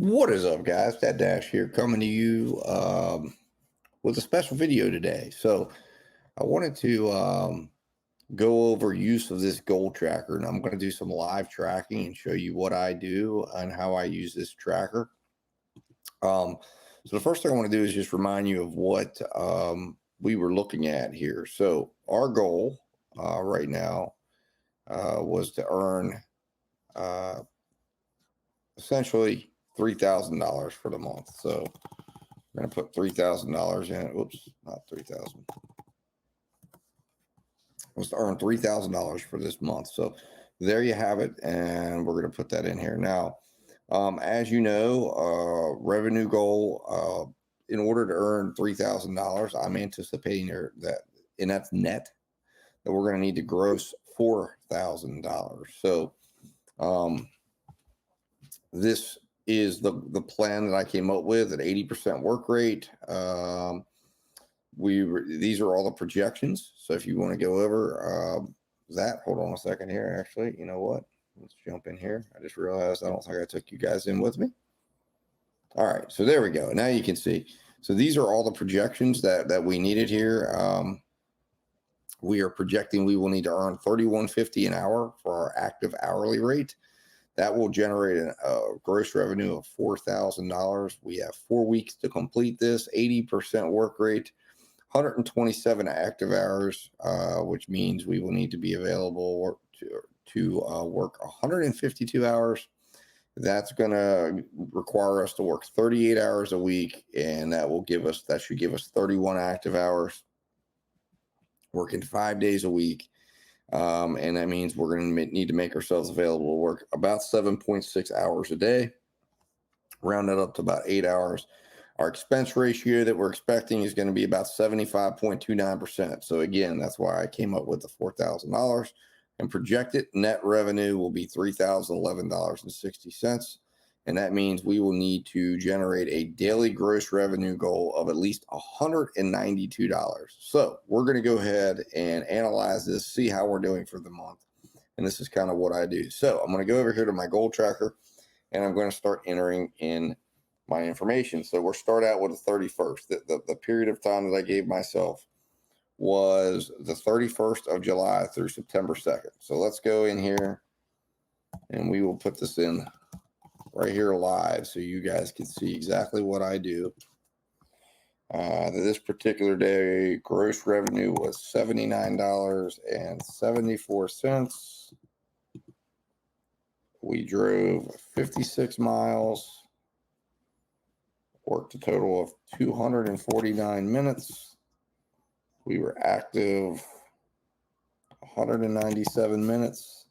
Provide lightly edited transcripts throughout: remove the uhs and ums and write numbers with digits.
What is up, guys? Dad Dash here, coming to you with a special video today. So I wanted to go over use of this goal tracker, and I'm going to do some live tracking and show you what I do and how I use this tracker. So the first thing I want to do is just remind you of what we were looking at here. So our goal right now was to earn essentially $3,000 for the month. So I'm going to put $3,000 in it. Whoops, not 3,000. Was to earn $3,000 for this month. So there you have it, and we're going to put that in here now. As you know, revenue goal, in order to earn $3,000, I'm anticipating that, and that's net, that we're going to need to gross $4,000. So this is the plan that I came up with at 80% work rate. These are all the projections. So if you want to go over that, hold on a second here. Actually, you know what? Let's jump in here. I just realized I don't think I took you guys in with me. All right, so there we go. Now you can see. So these are all the projections that we needed here. We are projecting we will need to earn $31.50 an hour for our active hourly rate. That will generate a gross revenue of $4,000. We have 4 weeks to complete this, 80% work rate, 127 active hours, which means we will need to be available to work 152 hours. That's going to require us to work 38 hours a week, and that should give us 31 active hours, working 5 days a week. And that means we're going to need to make ourselves available to work about 7.6 hours a day, round that up to about 8 hours. Our expense ratio that we're expecting is going to be about 75.29%. So again, that's why I came up with the $4,000, and projected net revenue will be $3,011.60. And that means we will need to generate a daily gross revenue goal of at least $192. So we're going to go ahead and analyze this, see how we're doing for the month. And this is kind of what I do. So I'm going to go over here to my goal tracker, and I'm going to start entering in my information. So we'll start out with the 31st. The period of time that I gave myself was the 31st of July through September 2nd. So let's go in here, and we will put this in right here live so you guys can see exactly what I do. This particular day, gross revenue was $79.74. We drove 56 miles, worked a total of 249 minutes. We were active 197 minutes.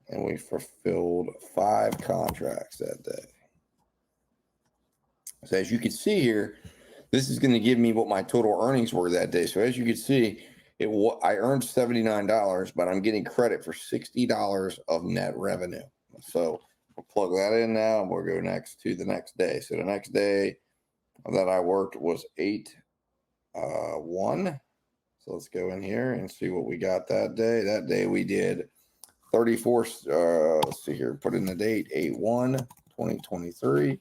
And we fulfilled 5 contracts that day. So as you can see here, this is going to give me what my total earnings were that day. So as you can see, I earned $79, but I'm getting credit for $60 of net revenue. So we'll plug that in now, and we'll go next to the next day. So the next day that I worked was 8/1. So let's go in here and see what we got that day. That day we did 34, let's see here, put in the date, 8/1/2023.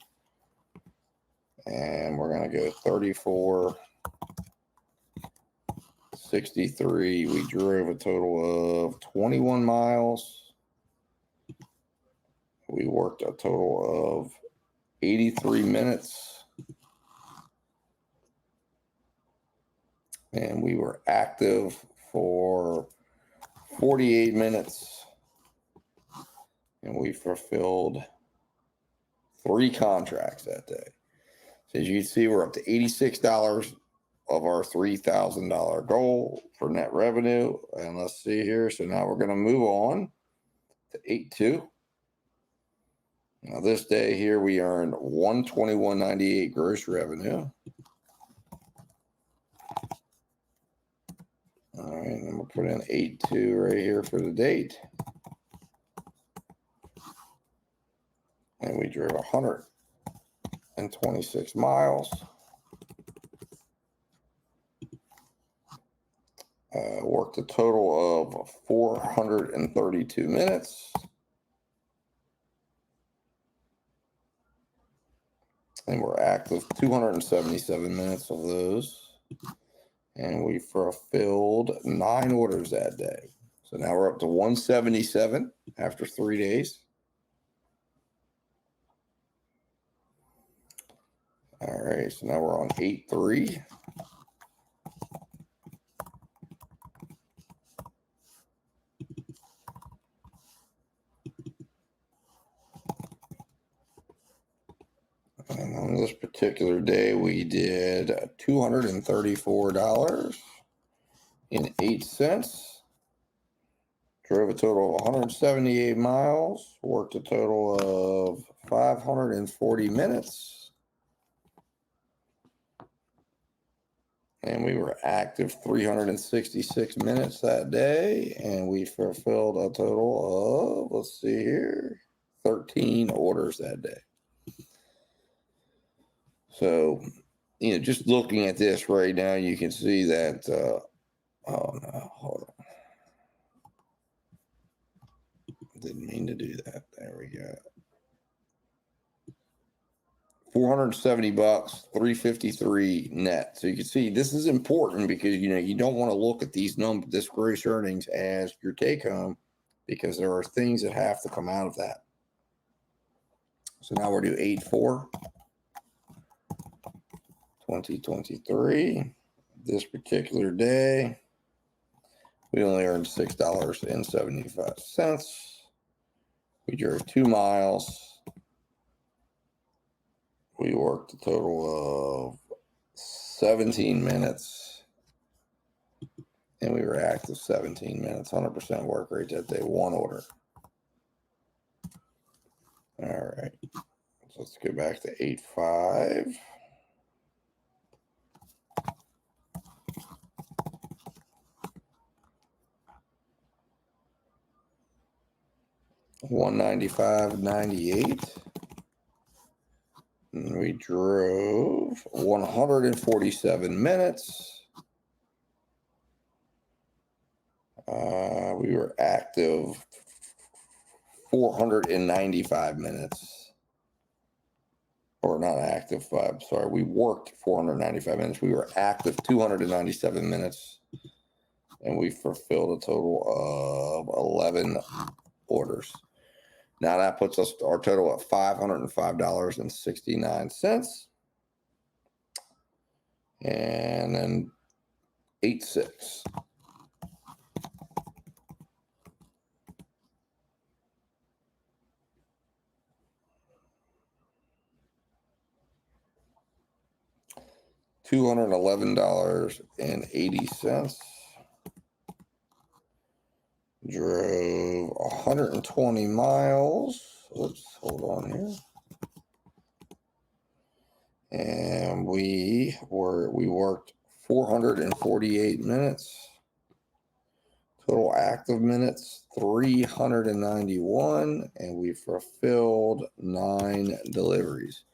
And we're going to go 34.63. We drove a total of 21 miles. We worked a total of 83 minutes. And we were active for 48 minutes. And we fulfilled 3 contracts that day. So as you can see, we're up to $86 of our $3,000 goal for net revenue. And let's see here. So now we're going to move on to 8/2. Now this day here, we earned $121.98 gross revenue. All right, and we'll put in 8/2 right here for the date. And we drove 126 miles. Worked a total of 432 minutes. And we're active 277 minutes of those. And we fulfilled 9 orders that day. So now we're up to 177 after 3 days. All right, so now we're on 8-3. And on this particular day, we did $234.08. Drove a total of 178 miles. Worked a total of 540 minutes. And we were active 366 minutes that day. And we fulfilled a total of, let's see here, 13 orders that day. So, just looking at this right now, you can see that, oh no, hold on. Didn't mean to do that. There we go. $470, 353 net. So you can see this is important because, you don't want to look at these numbers, this gross earnings as your take home, because there are things that have to come out of that. So now we're due 8-4. 2023. This particular day, we only earned $6.75. We drove 2 miles. We worked a total of 17 minutes. And we were active 17 minutes, 100% work rate that day, 1 order. All right. So let's go back to 8-5. $195.98. And we drove 147 minutes. We were active 495 minutes. Or not active, I'm sorry. We worked 495 minutes. We were active 297 minutes. And we fulfilled a total of 11 orders. Now that puts us our total at $505.69. And then 8-6. $211.80. Drove 120 miles. Oops, hold on here. And we worked 448 minutes. Total active minutes 391, and we fulfilled 9 deliveries.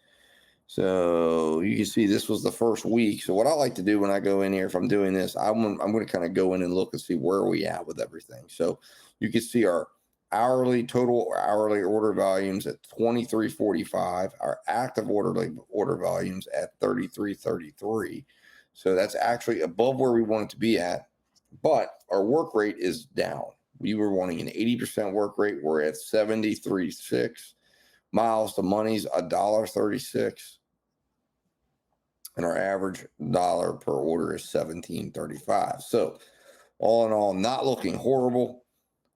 So you can see this was the first week. So what I like to do when I go in here, if I'm doing this, I'm going to kind of go in and look and see where we at with everything. So you can see our total hourly order volumes at 23.45, our active order volumes at 33.33. So that's actually above where we want it to be at, but our work rate is down. We were wanting an 80% work rate. We're at 73.6 miles. The money's $1.36. And our average dollar per order is $17.35. So all in all, not looking horrible.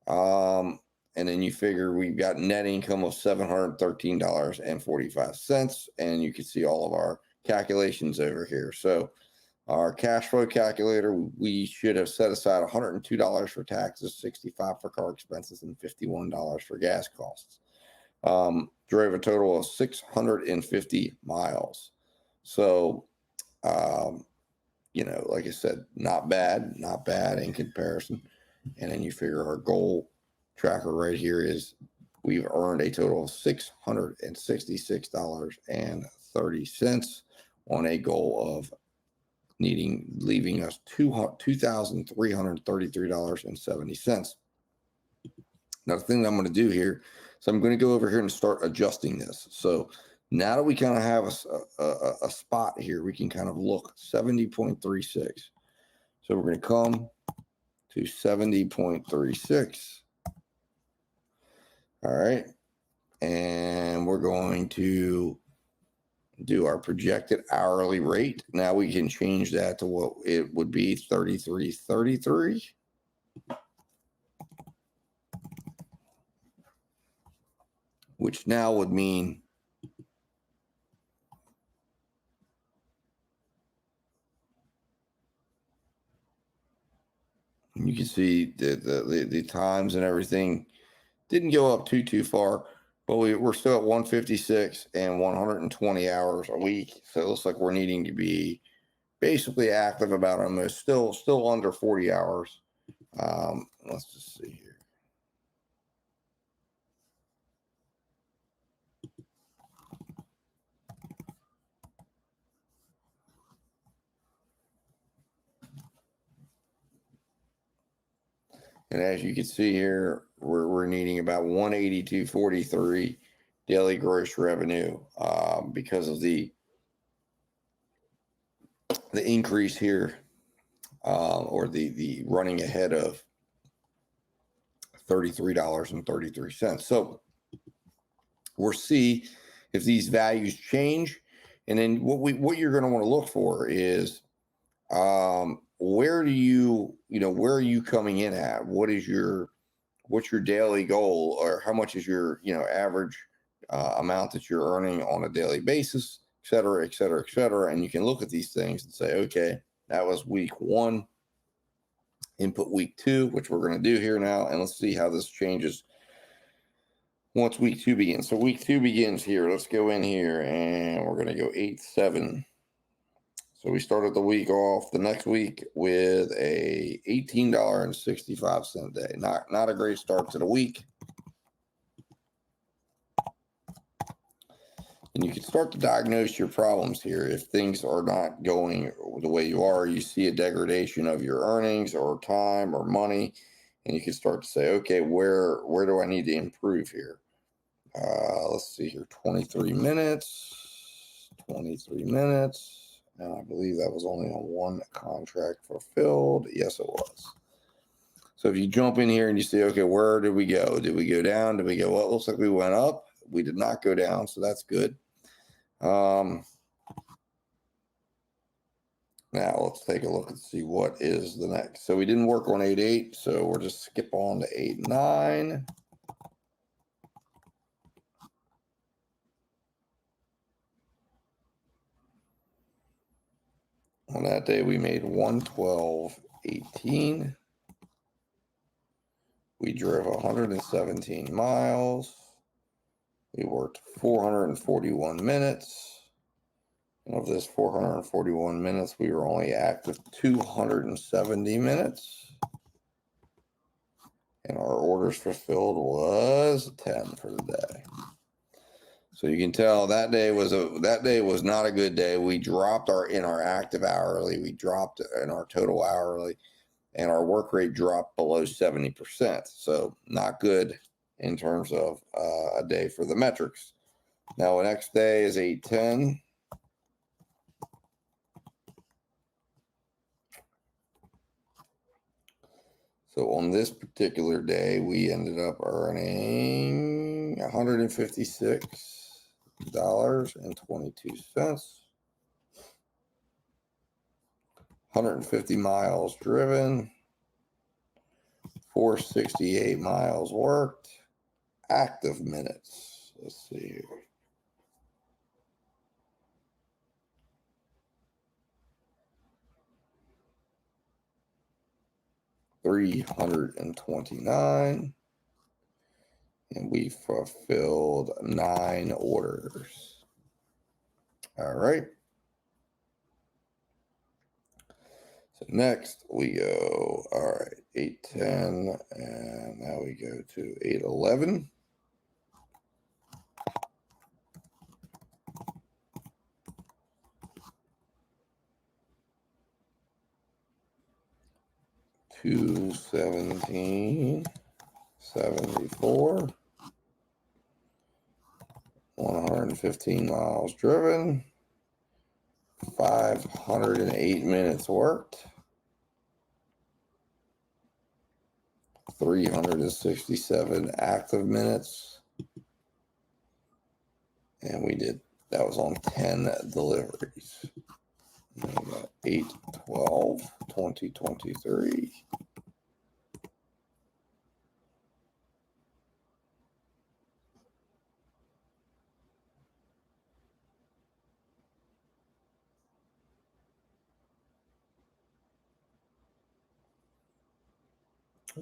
And then you figure we've got net income of $713.45. And you can see all of our calculations over here. So our cash flow calculator, we should have set aside $102 for taxes, $65 for car expenses, and $51 for gas costs. Drove a total of 650 miles. So, like I said, not bad in comparison. And then you figure our goal tracker right here is we've earned a total of $666.30 on a goal of leaving us $2,333.70. Now, the thing that I'm going to do here, so I'm going to go over here and start adjusting this. So Now that we kind of have a spot here, we can kind of look 70.36. So we're going to come to 70.36. All right. And we're going to do our projected hourly rate. Now we can change that to what it would be, 33.33. Which now would mean you can see the times and everything didn't go up too far, but we're still at 156 and 120 hours a week. So it looks like we're needing to be basically active about almost still under 40 hours. Let's just see here. And as you can see here, we're needing about 182.43 daily gross revenue because of the increase here, or the running ahead of $33.33. So we'll see if these values change, and then what you're going to want to look for is where are you coming in at? What's your daily goal, or how much is your average amount that you're earning on a daily basis, et cetera, et cetera, et cetera. And you can look at these things and say, okay, that was week 1, input week 2, which we're going to do here now, and let's see how this changes once week 2 begins. So week 2 begins here. Let's go in here and we're going to go 8-7. So we started the week off the next week with a $18.65 day. Not a great start to the week. And you can start to diagnose your problems here. If things are not going the way you are, you see a degradation of your earnings or time or money, and you can start to say, okay, where do I need to improve here? Let's see here, 23 minutes. And I believe that was only on one contract fulfilled. Yes, it was. So if you jump in here and you say, okay, where did we go? Did we go down? Did we go up? Looks like we went up. We did not go down, so that's good. Now let's take a look and see what is the next. So we didn't work on 8-8, so we'll just skip on to 8-9. On that day, we made 112.18. We drove 117 miles. We worked 441 minutes. And of this 441 minutes, we were only active 270 minutes. And our orders fulfilled was 10 for the day. So you can tell that day was not a good day. We dropped in our active hourly, we dropped in our total hourly, and our work rate dropped below 70%. So not good in terms of a day for the metrics. Now the next day is 8-10. So on this particular day, we ended up earning $156.22. 150 miles driven, 468 miles worked, active minutes. Let's see here. $329, and we fulfilled 9 orders. All right. So next we go, all right, 8-10, and now we go to 8-11. $217.74. 115 miles driven, 508 minutes worked, 367 active minutes, and that was on 10 deliveries. 8/12/2023.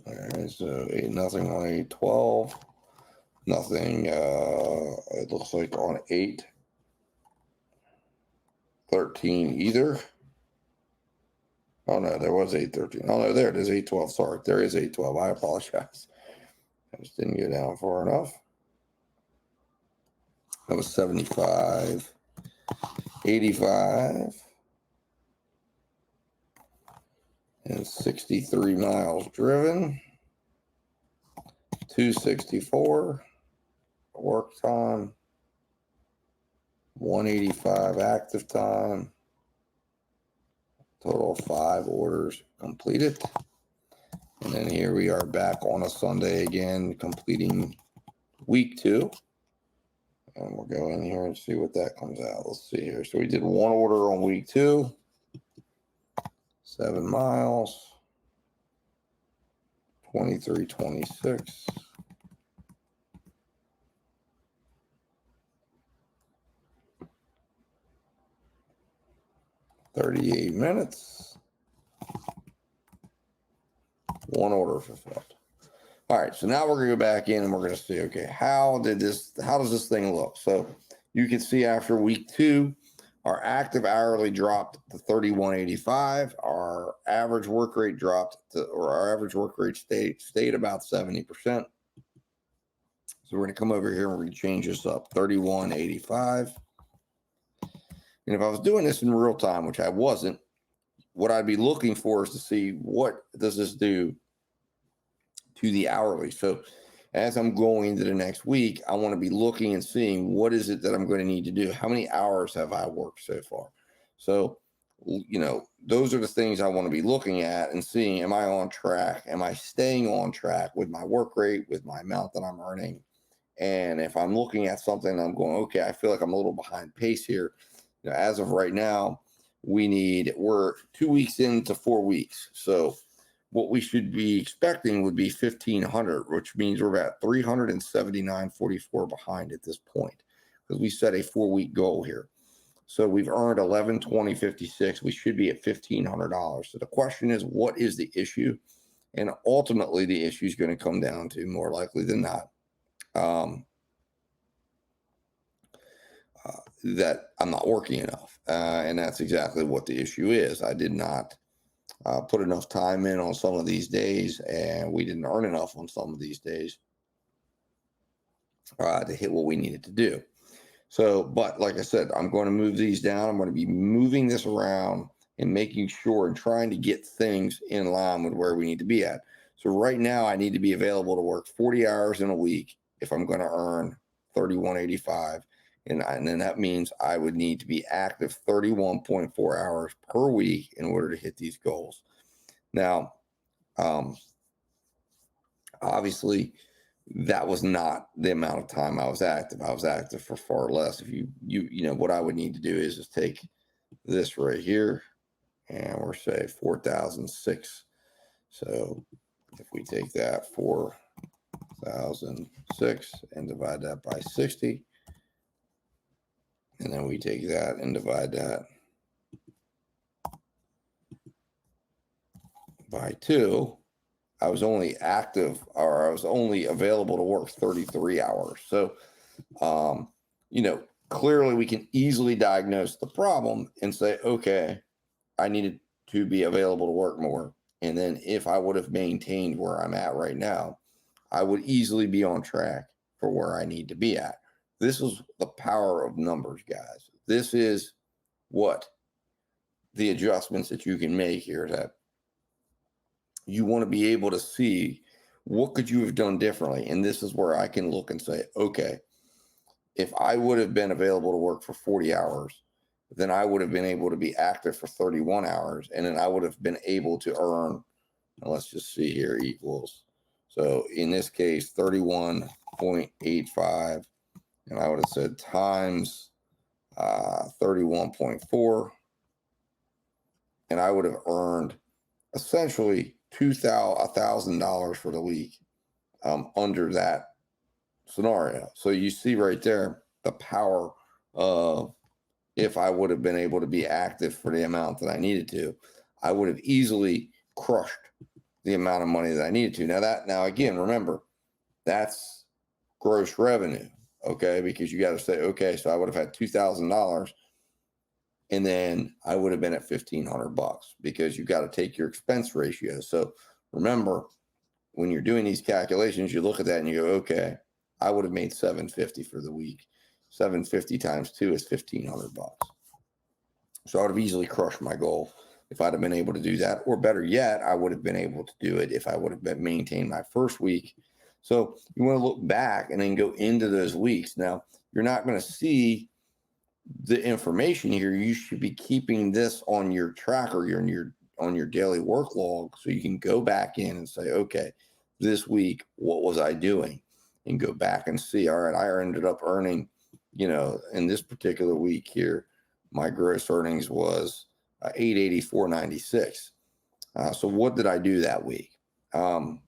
All right, so 8-0 on 8/12. Nothing, it looks like on 8/13 either. Oh no, there was 8/13. Oh no, there it is, 8/12. Sorry, there is 8/12. I apologize. I just didn't go down far enough. That was 75, 85, and 63 miles driven. 264 work time. 185 active time. Total of 5 orders completed. And then here we are back on a Sunday again, completing week 2. And we'll go in here and see what that comes out. Let's see here. So we did 1 order on week 2, 7 miles, 23:26. 38 minutes. 1 order fulfilled. All right, so now we're going to go back in and we're going to see, okay, how does this thing look? So you can see after week 2, our active hourly dropped to 31.85. Our average work rate stayed about 70%. So we're going to come over here and we're going to change this up, 31.85. And if I was doing this in real time, which I wasn't, what I'd be looking for is to see what does this do to the hourly. So as I'm going into the next week, I want to be looking and seeing what is it that I'm going to need to do. How many hours have I worked so far? So, those are the things I want to be looking at and seeing, am I on track? Am I staying on track with my work rate, with my amount that I'm earning? And if I'm looking at something, I'm going, okay, I feel like I'm a little behind pace here. As of right now, we're 2 weeks into 4 weeks. So what we should be expecting would be 1,500, which means we're about 379.44 behind at this point, because we set a 4-week goal here. So we've earned 1120.56. We should be at $1,500. So the question is, what is the issue? And ultimately, the issue is going to come down to, more likely than not, that I'm not working enough. And that's exactly what the issue is. I did not put enough time in on some of these days, and we didn't earn enough on some of these days to hit what we needed to do. So, but like I said, I'm going to move these down. I'm going to be moving this around and making sure and trying to get things in line with where we need to be at. So right now, I need to be available to work 40 hours in a week if I'm going to earn 31.85. And then that means I would need to be active 31.4 hours per week in order to hit these goals. Now, obviously, that was not the amount of time I was active. I was active for far less. If you what I would need to do is just take this right here, and we're say 4,006. So if we take that 4,006 and divide that by 60. And then we take that and divide that by 2. I was only available to work 33 hours. So, clearly we can easily diagnose the problem and say, okay, I needed to be available to work more. And then if I would have maintained where I'm at right now, I would easily be on track for where I need to be at. This is the power of numbers, guys. This is what the adjustments that you can make here, that you want to be able to see what could you have done differently. And this is where I can look and say, okay, if I would have been available to work for 40 hours, then I would have been able to be active for 31 hours. And then I would have been able to earn, let's just see here, equals. So in this case, 31.85. And I would have said times 31.4. And I would have earned essentially $1,000 for the week under that scenario. So you see right there the power of, if I would have been able to be active for the amount that I needed to, I would have easily crushed the amount of money that I needed to. Now again, remember, that's gross revenue, okay? Because you got to say, okay, so I would have had $2,000, and then I would have been at $1,500 because you got to take your expense ratio. So remember, when you're doing these calculations, you look at that and you go, okay, I would have made $750 for the week. 750 times 2 is $1,500. So I would have easily crushed my goal if I'd have been able to do that. Or better yet, I would have been able to do it if I would have maintained my first week. So you want to look back and then go into those weeks. Now, you're not going to see the information here. You should be keeping this on your tracker, on your daily work log, so you can go back in and say, okay, this week, what was I doing? And go back and see, all right, I ended up earning, in this particular week here, my gross earnings was $884.96. So what did I do that week? And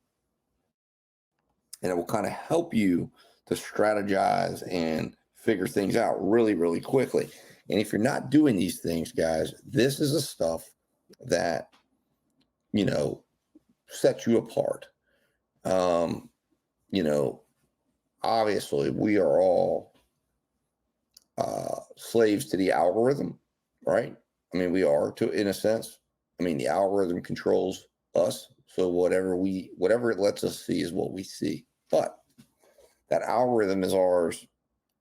it will kind of help you to strategize and figure things out really, really quickly. And if you're not doing these things, guys, this is the stuff that, sets you apart. Obviously, we are all slaves to the algorithm, right? I mean, we are, in a sense. I mean, the algorithm controls us. So whatever it lets us see is what we see. But that algorithm is ours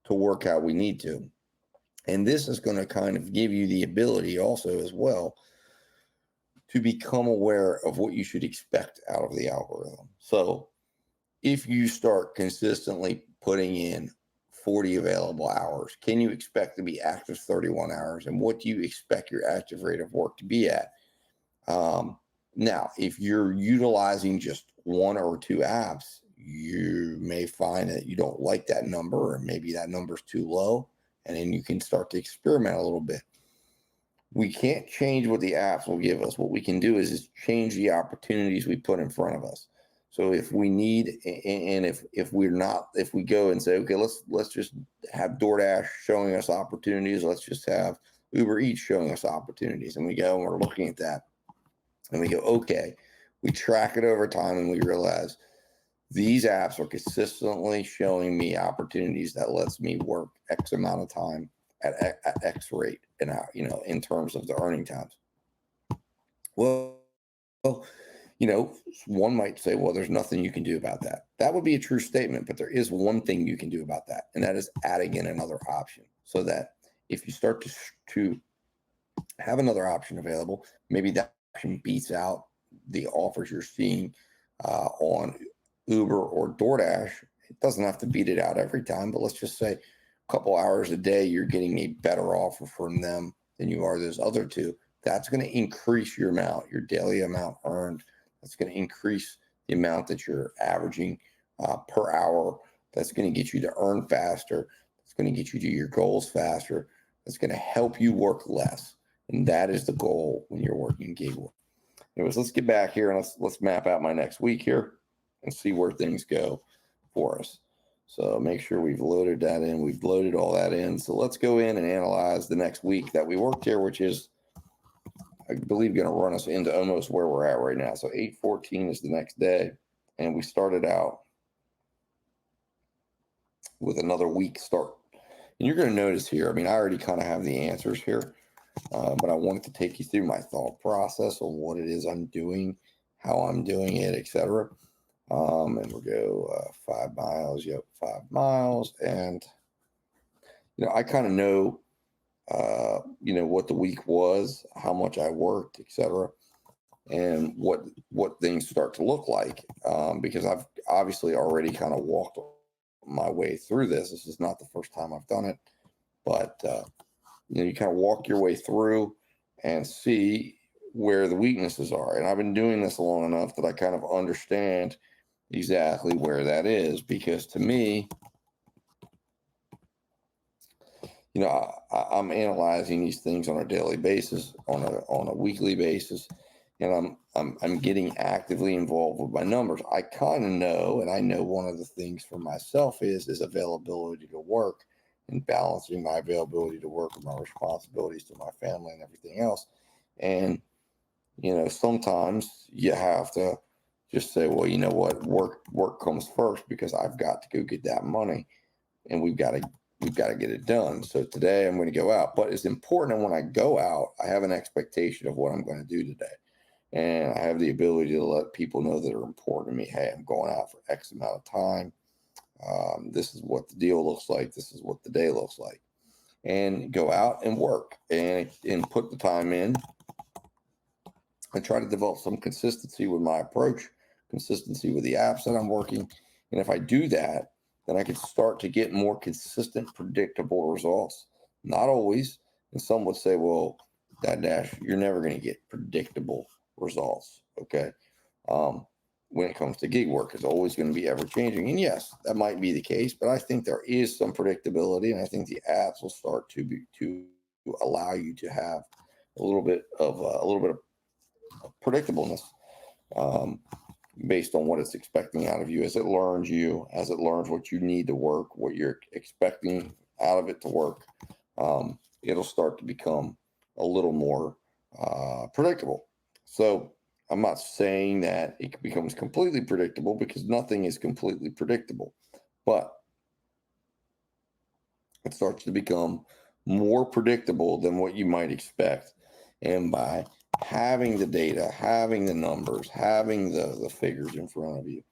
to work how we need to. And this is going to kind of give you the ability also as well to become aware of what you should expect out of the algorithm. So if you start consistently putting in 40 available hours, can you expect to be active 31 hours? And what do you expect your active rate of work to be at? Now, if you're utilizing just one or two apps, you may find that you don't like that number, or maybe that number's too low, and then you can start to experiment a little bit. We can't change what the apps will give us. What we can do is change the opportunities we put in front of us. So if we need, and if we go and say, okay, let's just have DoorDash showing us opportunities. Let's just have Uber Eats showing us opportunities. And we go and we're looking at that. And we go, okay, we track it over time and we realize these apps are consistently showing me opportunities that lets me work X amount of time at X rate, and in terms of the earning times. Well, one might say, well, there's nothing you can do about that. That would be a true statement, but there is one thing you can do about that, and that is adding in another option, so that if you start to have another option available, maybe that option beats out the offers you're seeing on Uber or DoorDash. It doesn't have to beat it out every time, but let's just say a couple hours a day, you're getting a better offer from them than you are those other two. That's going to increase your daily amount earned. That's going to increase the amount that you're averaging per hour. That's going to get you to earn faster. That's going to get you to your goals faster. That's going to help you work less. And that is the goal when you're working gig work. Anyways, let's get back here and let's map out my next week here and see where things go for us. So make sure we've loaded that in. We've loaded all that in. So let's go in and analyze the next week that we worked here, which is, I believe, going to run us into almost where we're at right now. So 8/14 is the next day. And we started out with another week start. And you're going to notice here, I mean, I already kind of have the answers here, but I wanted to take you through my thought process on what it is I'm doing, how I'm doing it, etc. And we'll go 5 miles. Yep, 5 miles. And, I kind of know, what the week was, how much I worked, etc. And what things start to look like, because I've obviously already kind of walked my way through this. This is not the first time I've done it, but you kind of walk your way through and see where the weaknesses are. And I've been doing this long enough that I kind of understand exactly where that is, because to me, I'm analyzing these things on a daily basis, on a weekly basis, and I'm getting actively involved with my numbers. I kind of know, and I know one of the things for myself is availability to work, and balancing my availability to work with my responsibilities to my family and everything else. And sometimes you have to just say, well, you know what, work comes first, because I've got to go get that money, and we've got to get it done. So today I'm going to go out, but it's important that when I go out, I have an expectation of what I'm going to do today. And I have the ability to let people know that are important to me. Hey, I'm going out for X amount of time. This is what the deal looks like. This is what the day looks like. And go out and work and put the time in and try to develop some consistency with my approach, consistency with the apps that I'm working. And if I do that, then I can start to get more consistent, predictable results. Not always. And some would say, well, Dash, you're never going to get predictable results. Okay. When it comes to gig work, it's always going to be ever changing. And yes, that might be the case, but I think there is some predictability, and I think the apps will start to allow you to have a little bit of predictableness, based on what it's expecting out of you, as it learns what you need to work, what you're expecting out of it to work. It'll start to become a little more predictable. So I'm not saying that it becomes completely predictable, because nothing is completely predictable, but it starts to become more predictable than what you might expect. And by having the data, having the numbers, having the figures in front of you,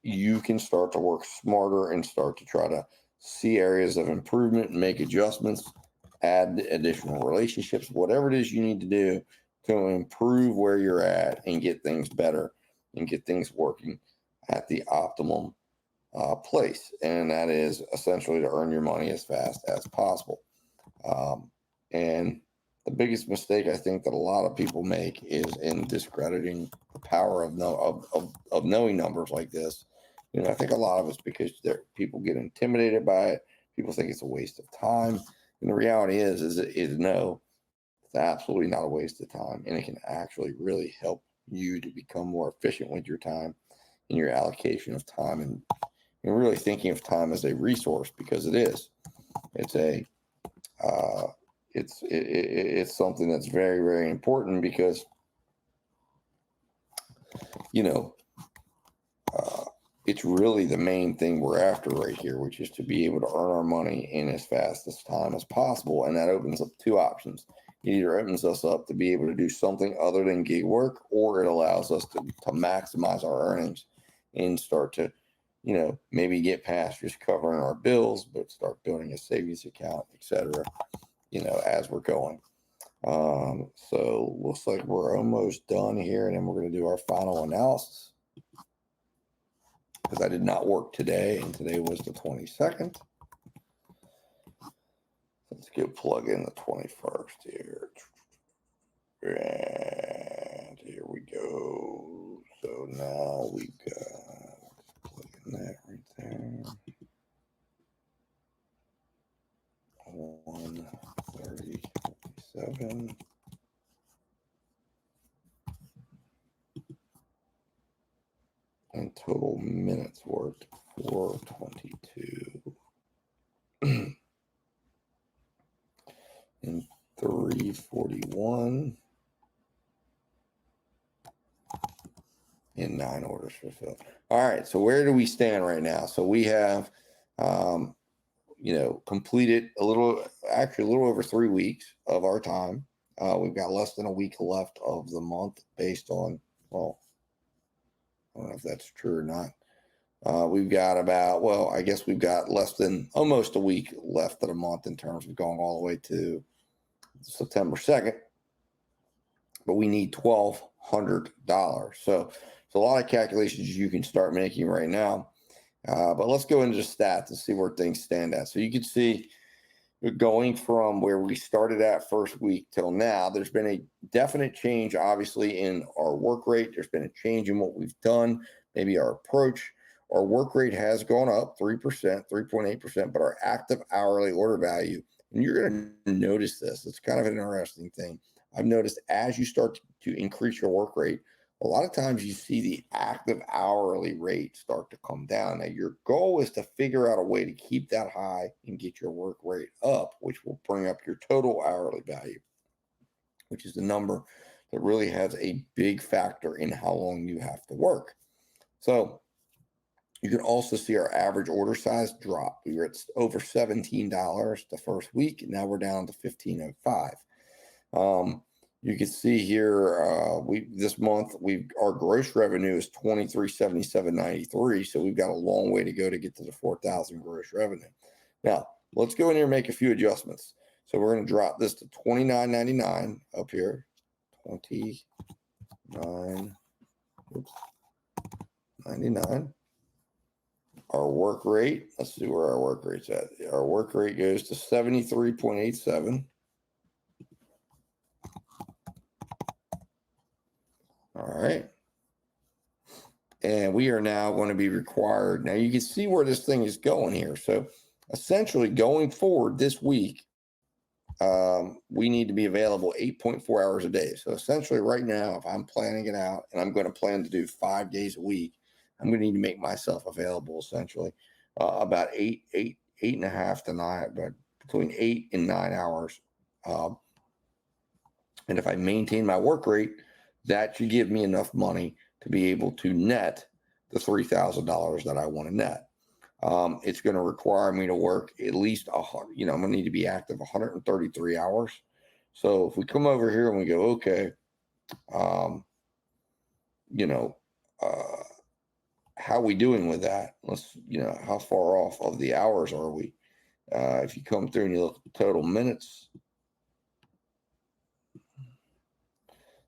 you can start to work smarter and start to try to see areas of improvement, make adjustments, add additional relationships, whatever it is you need to do to improve where you're at and get things better and get things working at the optimum place. And that is essentially to earn your money as fast as possible. And the biggest mistake I think that a lot of people make is in discrediting the power of knowing numbers like this. I think a lot of it's because people get intimidated by it. People think it's a waste of time. And the reality is no, it's absolutely not a waste of time. And it can actually really help you to become more efficient with your time and your allocation of time, and really thinking of time as a resource, because it is. It's something that's very, very important, because it's really the main thing we're after right here, which is to be able to earn our money in as fast as time as possible. And that opens up two options. It either opens us up to be able to do something other than gig work, or it allows us to maximize our earnings and start to, maybe get past just covering our bills, but start building a savings account, etc., as we're going. So looks like we're almost done here, and then we're going to do our final analysis, because I did not work today, and today was the 22nd. Let's go plug in the 21st here. And here we go. So now we've got, plug in that right there. 1:30:27. And total minutes worked 422. And 341. And 9 orders fulfilled. All right, so where do we stand right now? So we have, completed a little over 3 weeks of our time. We've got less than a week left of the month, based on, well, I don't know if that's true or not. We've got I guess we've got less than almost a week left of the month in terms of going all the way to September 2nd. But we need $1,200. So a lot of calculations you can start making right now. But let's go into the stats and see where things stand at. So you can see going from where we started at first week till now, there's been a definite change, obviously, in our work rate. There's been a change in what we've done, maybe our approach. Our work rate has gone up 3%, 3.8%, but our active hourly order value, and you're going to notice this, it's kind of an interesting thing. I've noticed as you start to increase your work rate, a lot of times you see the active hourly rate start to come down. Now, your goal is to figure out a way to keep that high and get your work rate up, which will bring up your total hourly value, which is the number that really has a big factor in how long you have to work. So you can also see our average order size drop. We were at over $17 the first week, and now we're down to $15.05. You can see here, this month our gross revenue is $2377.93, so we've got a long way to go to get to the 4,000 gross revenue. Now let's go in here and make a few adjustments. So we're going to drop this to $29.99 up here, $29.99. Our work rate, let's see where our work rate's at. Our work rate goes to 73.87. All right. And we are now going to be required. Now you can see where this thing is going here. So essentially going forward this week, we need to be available 8.4 hours a day. So essentially right now, if I'm planning it out and I'm going to plan to do 5 days a week, I'm going to need to make myself available essentially about eight and a half to 9, but between 8 and 9 hours. And if I maintain my work rate, that should give me enough money to be able to net the $3,000 that I want to net. It's going to require me to work at least I'm going to need to be active 133 hours. So if we come over here and we go, okay, how are we doing with that? Let's, how far off of the hours are we? If you come through and you look at the total minutes,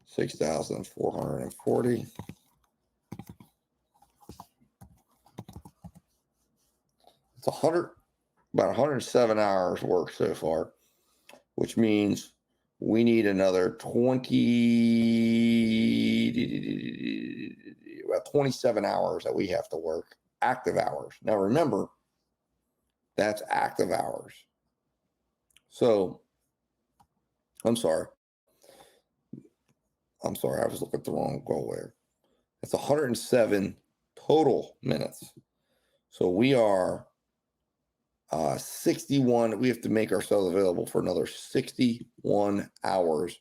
6,440. It's about 107 hours work so far, which means we need another 27 hours that we have to work, active hours. Now remember, that's active hours. So I'm sorry, I was looking at the wrong goal there. It's 107 total minutes. So we are 61. We have to make ourselves available for another 61 hours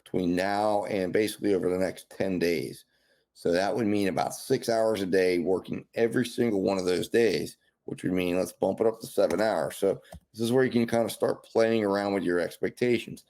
between now and basically over the next 10 days. So that would mean about 6 hours a day working every single one of those days, which would mean let's bump it up to 7 hours. So this is where you can kind of start playing around with your expectations.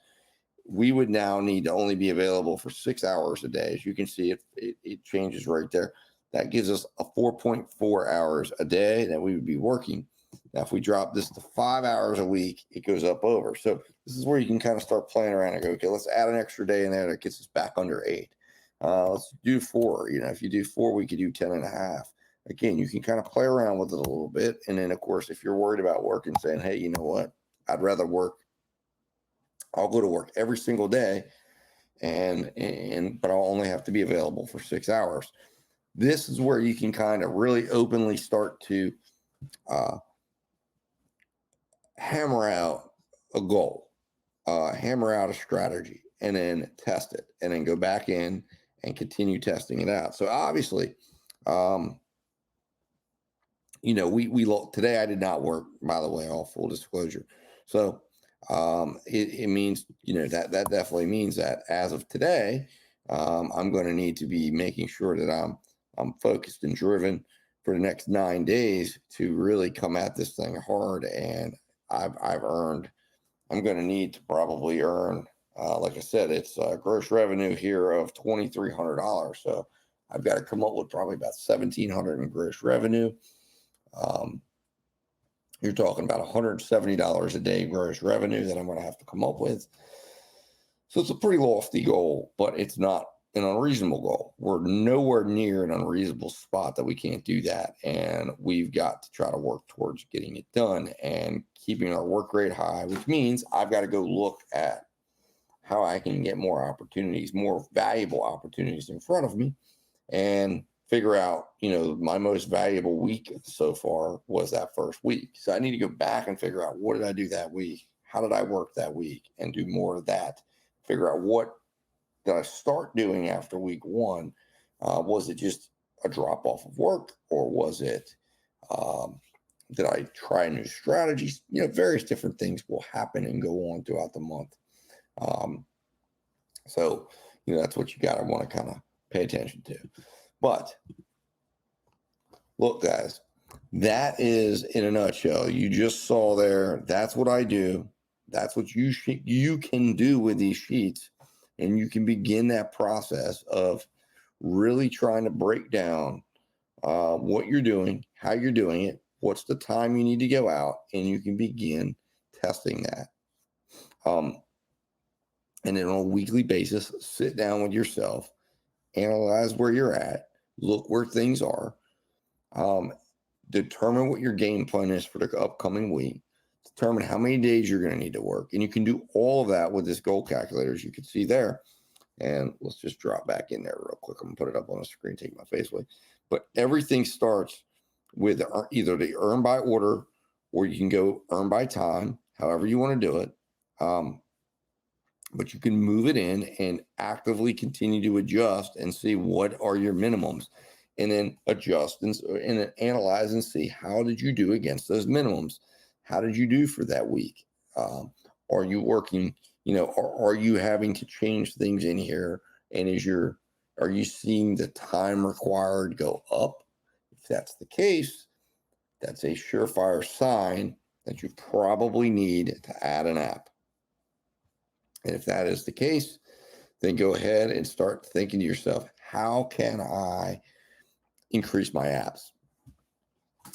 We would now need to only be available for 6 hours a day. As you can see, it changes right there. That gives us a 4.4 hours a day that we would be working. Now, if we drop this to 5 hours a week, it goes up over. So this is where you can kind of start playing around and go, okay, let's add an extra day in there that gets us back under 8. Let's do 4. If you do 4, we could do 10 and a half. Again, you can kind of play around with it a little bit. And then, of course, if you're worried about work and saying, hey, you know what, I'd rather work. I'll go to work every single day, but I'll only have to be available for 6 hours. This is where you can kind of really openly start to hammer out a goal, hammer out a strategy, and then test it, and then go back in and continue testing it out. So obviously, today I did not work, by the way, all full disclosure. So it means, that definitely means that as of today, I'm going to need to be making sure that I'm focused and driven for the next 9 days to really come at this thing hard. And I'm going to need to probably earn, like I said, it's gross revenue here of $2,300. So I've got to come up with probably about $1,700 in gross revenue. You're talking about $170 a day gross revenue that I'm going to have to come up with. So it's a pretty lofty goal, but it's not an unreasonable goal. We're nowhere near an unreasonable spot that we can't do that. And we've got to try to work towards getting it done and keeping our work rate high, which means I've got to go look at how I can get more opportunities, more valuable opportunities in front of me, and figure out, my most valuable week so far was that first week. So I need to go back and figure out, what did I do that week? How did I work that week? And do more of that. Figure out, what did I start doing after week one? Was it just a drop off of work, or was it, did I try new strategies? Various different things will happen and go on throughout the month. So, that's what you got to want to kind of pay attention to. But look, guys, that is, in a nutshell, you just saw there. That's what I do. That's what you can do with these sheets. And you can begin that process of really trying to break down what you're doing, how you're doing it, what's the time you need to go out, and you can begin testing that. And then on a weekly basis, sit down with yourself, analyze where you're at, look where things are, determine what your game plan is for the upcoming week, determine how many days you're going to need to work. And you can do all of that with this goal calculator, as you can see there. And let's just drop back in there real quick. I'm going to put it up on the screen, take my face away. But everything starts with either the earn by order, or you can go earn by time, however you want to do it. But you can move it in and actively continue to adjust and see what are your minimums, and then adjust and analyze and see, how did you do against those minimums? How did you do for that week? Are you working, are you having to change things in here? And are you seeing the time required go up? If that's the case, that's a surefire sign that you probably need to add an app. And if that is the case, then go ahead and start thinking to yourself, how can I increase my apps?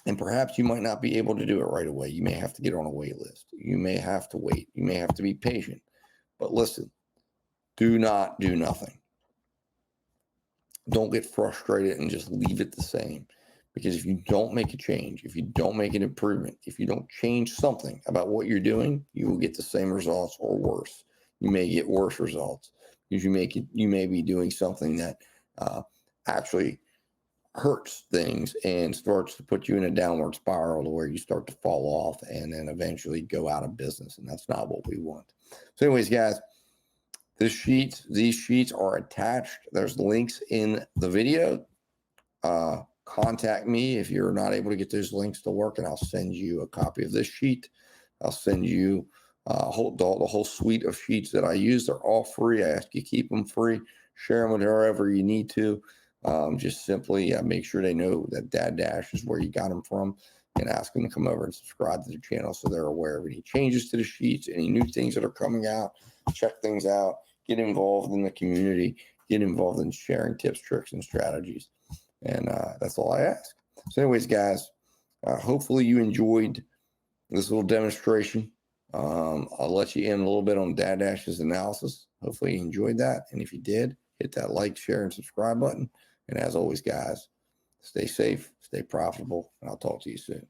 And perhaps you might not be able to do it right away. You may have to get on a wait list. You may have to wait. You may have to be patient. But listen, do not do nothing. Don't get frustrated and just leave it the same. Because if you don't make a change, if you don't make an improvement, if you don't change something about what you're doing, you will get the same results or worse. You may get worse results because you may be doing something that actually hurts things and starts to put you in a downward spiral to where you start to fall off and then eventually go out of business. And that's not what we want. So anyways, guys, these sheets are attached. There's links in the video. Contact me if you're not able to get those links to work, and I'll send you a copy of this sheet. I'll send you the whole suite of sheets that I use. They're all free. I ask you keep them free. Share them with whoever you need to. Just simply make sure they know that Dad Dash is where you got them from, and ask them to come over and subscribe to the channel so they're aware of any changes to the sheets, any new things that are coming out. Check things out. Get involved in the community. Get involved in sharing tips, tricks, and strategies. And that's all I ask. So anyways, guys, hopefully you enjoyed this little demonstration. I'll let you in a little bit on Dad Dash's analysis. Hopefully you enjoyed that. And if you did, hit that like, share, and subscribe button. And as always, guys, stay safe, stay profitable, and I'll talk to you soon.